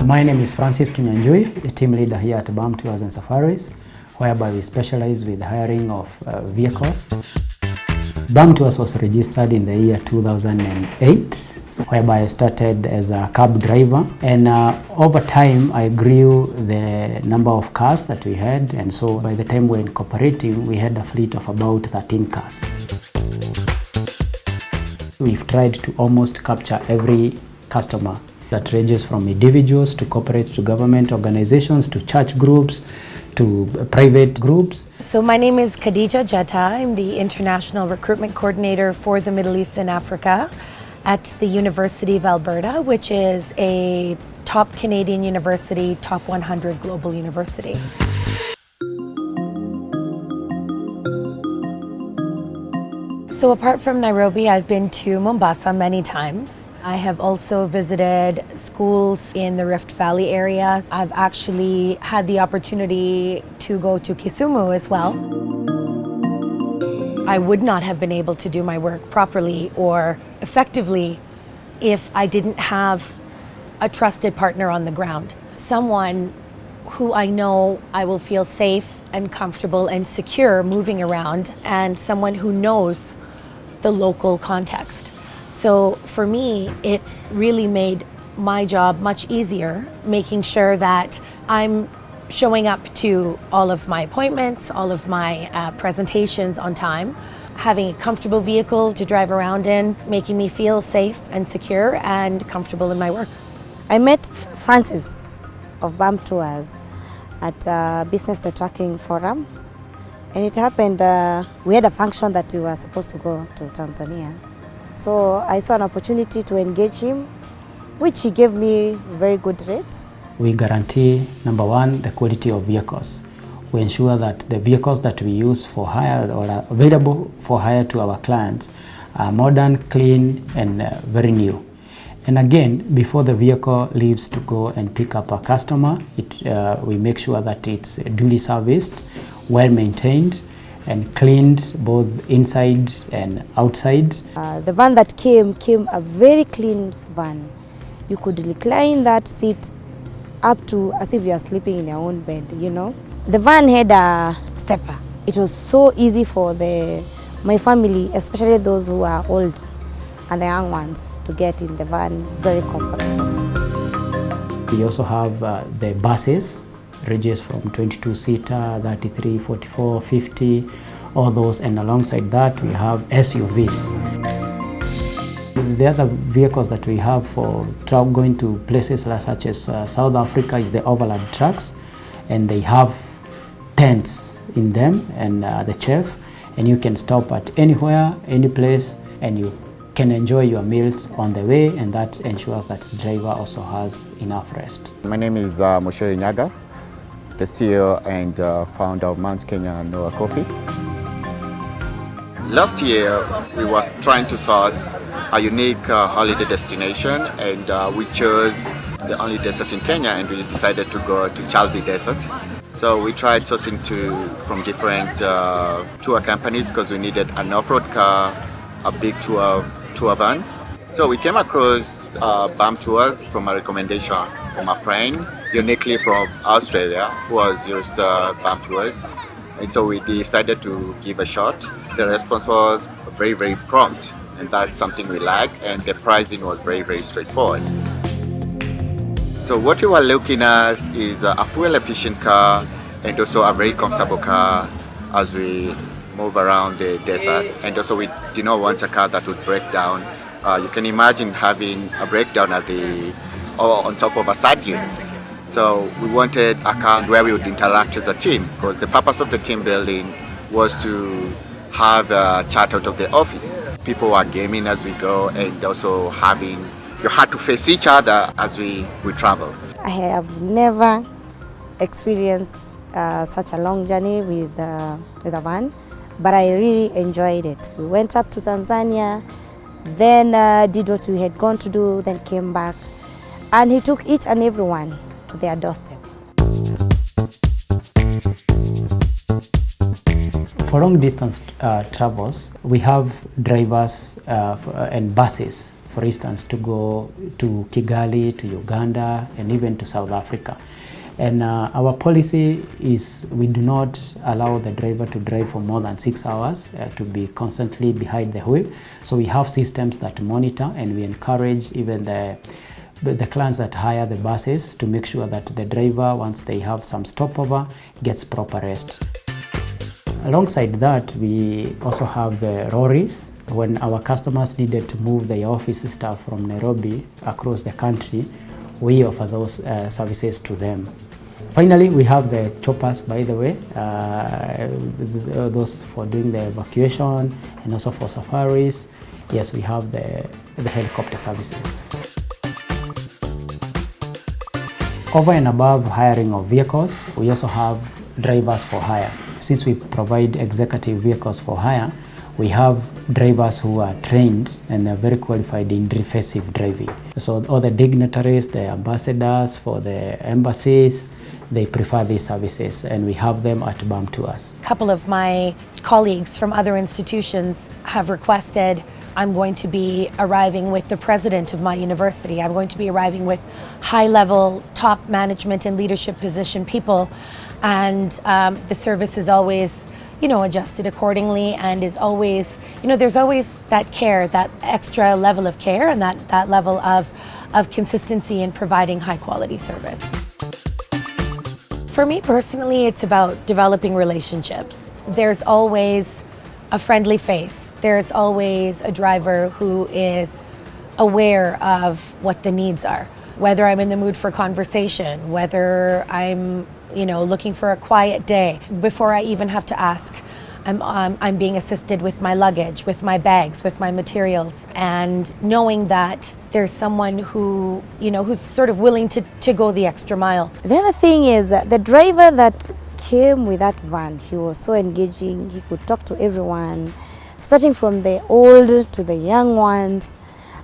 My name is Francis Kinyanjui, a team leader here at Bamm Tours and Safaris, whereby we specialize with hiring of vehicles. Bamm Tours was registered in the year 2008, whereby I started as a cab driver, and over time I grew the number of cars that we had, and so by the time we were incorporating, we had a fleet of about 13 cars. We've tried to almost capture every customer. That ranges from individuals to corporate to government organizations to church groups to private groups. So my name is Khadija Jetta. I'm the International Recruitment Coordinator for the Middle East and Africa at the University of Alberta, which is a top Canadian university, top 100 global university. So apart from Nairobi, I've been to Mombasa many times. I have also visited schools in the Rift Valley area. I've actually had the opportunity to go to Kisumu as well. I would not have been able to do my work properly or effectively if I didn't have a trusted partner on the ground. Someone who I know I will feel safe and comfortable and secure moving around, and someone who knows the local context. So for me, it really made my job much easier, making sure that I'm showing up to all of my appointments, all of my presentations on time, having a comfortable vehicle to drive around in, making me feel safe and secure and comfortable in my work. I met Francis of Bamm Tours at a business networking forum, and it happened, we had a function that we were supposed to go to Tanzania. So I saw an opportunity to engage him, which he gave me very good rates. We guarantee, number one, the quality of vehicles. We ensure that the vehicles that we use for hire or are available for hire to our clients are modern, clean, and very new. And again, before the vehicle leaves to go and pick up a customer, we make sure that it's duly serviced, well maintained, and cleaned both inside and outside. The van that came a very clean van. You could recline that seat up to as if you are sleeping in your own bed, you know. The van had a stepper. It was so easy for my family, especially those who are old and the young ones, to get in the van very comfortable. We also have the buses, ranges from 22-seater, 33, 44, 50, all those, and alongside that we have SUVs. The other vehicles that we have for going to places such as South Africa is the overland trucks, and they have tents in them and the chef, and you can stop at anywhere, any place, and you can enjoy your meals on the way, and that ensures that the driver also has enough rest. My name is Moshere Nyaga, the CEO and founder of Mount Kenya Noah Coffee. Last year, we was trying to source a unique holiday destination, and we chose the only desert in Kenya, and we decided to go to Chalbi Desert. So we tried sourcing from different tour companies because we needed an off-road car, a big tour van. So we came across Bamm Tours from a recommendation from a friend, uniquely from Australia, who has used Bamm Tours. And so we decided to give a shot. The response was very, very prompt, and that's something we like, and the pricing was very, very straightforward. So what we were looking at is a fuel-efficient car and also a very comfortable car as we move around the desert, and also we did not want a car that would break down. You can imagine having a breakdown on top of a side unit. So we wanted a car where we would interact as a team, because the purpose of the team building was to have a chat out of the office. People were gaming as we go, and also you had to face each other as we travel. I have never experienced such a long journey with a van, but I really enjoyed it. We went up to Tanzania, then did what we had gone to do, then came back, and he took each and every one to their doorstep. For long distance travels, we have drivers and buses for instance, to go to Kigali, to Uganda, and even to South Africa. And our policy is we do not allow the driver to drive for more than 6 hours, to be constantly behind the wheel. So we have systems that monitor, and we encourage even the clients that hire the buses to make sure that the driver, once they have some stopover, gets proper rest. Alongside that, we also have the lorries. When our customers needed to move their office staff from Nairobi across the country, we offer those services to them. Finally, we have the choppers, by the way, those for doing the evacuation and also for safaris. Yes, we have the helicopter services. Over and above hiring of vehicles, we also have drivers for hire. Since we provide executive vehicles for hire, we have drivers who are trained and are very qualified in defensive driving. So all the dignitaries, the ambassadors for the embassies, they prefer these services, and we have them at Bamm Tours. A couple of my colleagues from other institutions have requested I'm going to be arriving with the president of my university. I'm going to be arriving with high-level, top management and leadership position people, and the service is always, adjusted accordingly, and is always, there's always that care, that extra level of care, and that level of consistency in providing high-quality service. For me personally, it's about developing relationships. There's always a friendly face. There's always a driver who is aware of what the needs are. Whether I'm in the mood for conversation, whether I'm, looking for a quiet day, before I even have to ask, I'm being assisted with my luggage, with my bags, with my materials, and knowing that there's someone who, who's sort of willing to go the extra mile. The other thing is that the driver that came with that van, he was so engaging. He could talk to everyone, starting from the old to the young ones.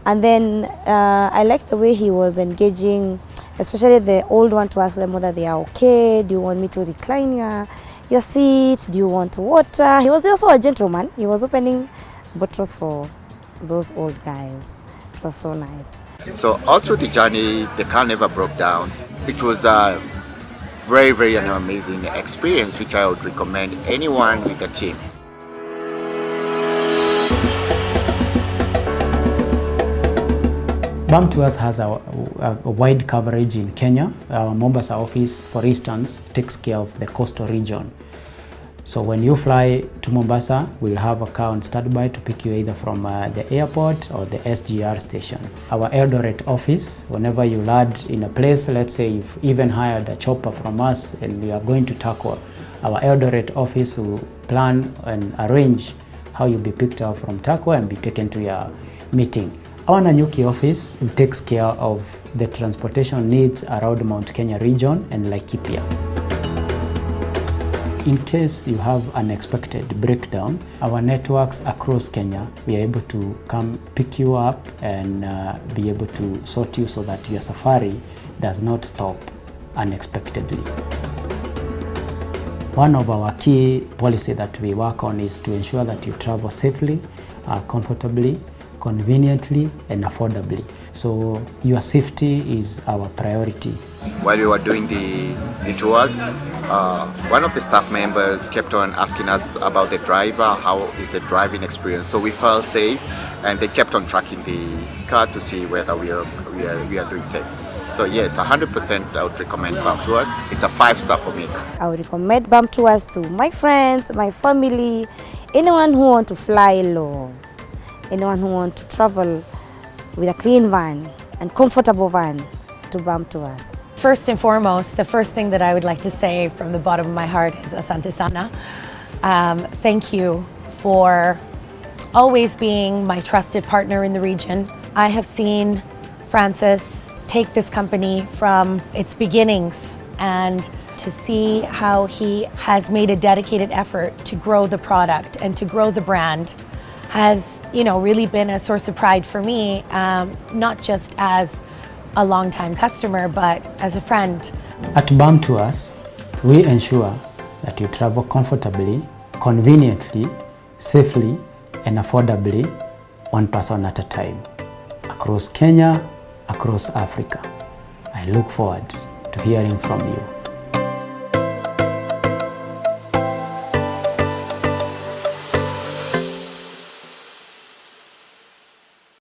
And then I like the way he was engaging, especially the old one, to ask them whether they are okay. Do you want me to recline your seat? Do you want water? He was also a gentleman. He was opening bottles for those old guys. It was so nice. So all through the journey, the car never broke down. It was a very, very amazing experience, which I would recommend anyone with the team. Bamm Tours has a wide coverage in Kenya. Our Mombasa office, for instance, takes care of the coastal region. So when you fly to Mombasa, we'll have a car on standby to pick you either from the airport or the SGR station. Our Eldoret office, whenever you land in a place, let's say you've even hired a chopper from us and you are going to Takwa, our Eldoret office will plan and arrange how you'll be picked up from Takwa and be taken to your meeting. Our Nanyuki office takes care of the transportation needs around Mount Kenya region and Laikipia. In case you have an unexpected breakdown, our networks across Kenya, we are able to come pick you up and be able to sort you so that your safari does not stop unexpectedly. One of our key policies that we work on is to ensure that you travel safely, comfortably, conveniently and affordably. So your safety is our priority. While we were doing the tours, one of the staff members kept on asking us about the driver, how is the driving experience. So we felt safe, and they kept on tracking the car to see whether we are doing safe. So yes, 100% I would recommend Bamm Tours. It's a 5-star for me. I would recommend Bamm Tours to my friends, my family, anyone who want to fly low. Anyone who wants to travel with a clean van and comfortable van to Bamm Tours. First and foremost, the first thing that I would like to say from the bottom of my heart is Asante Sana. Thank you for always being my trusted partner in the region. I have seen Francis take this company from its beginnings, and to see how he has made a dedicated effort to grow the product and to grow the brand has, really been a source of pride for me, not just as a long-time customer, but as a friend. At Bamm Tours, we ensure that you travel comfortably, conveniently, safely, and affordably, one person at a time. across Kenya, across Africa. I look forward to hearing from you.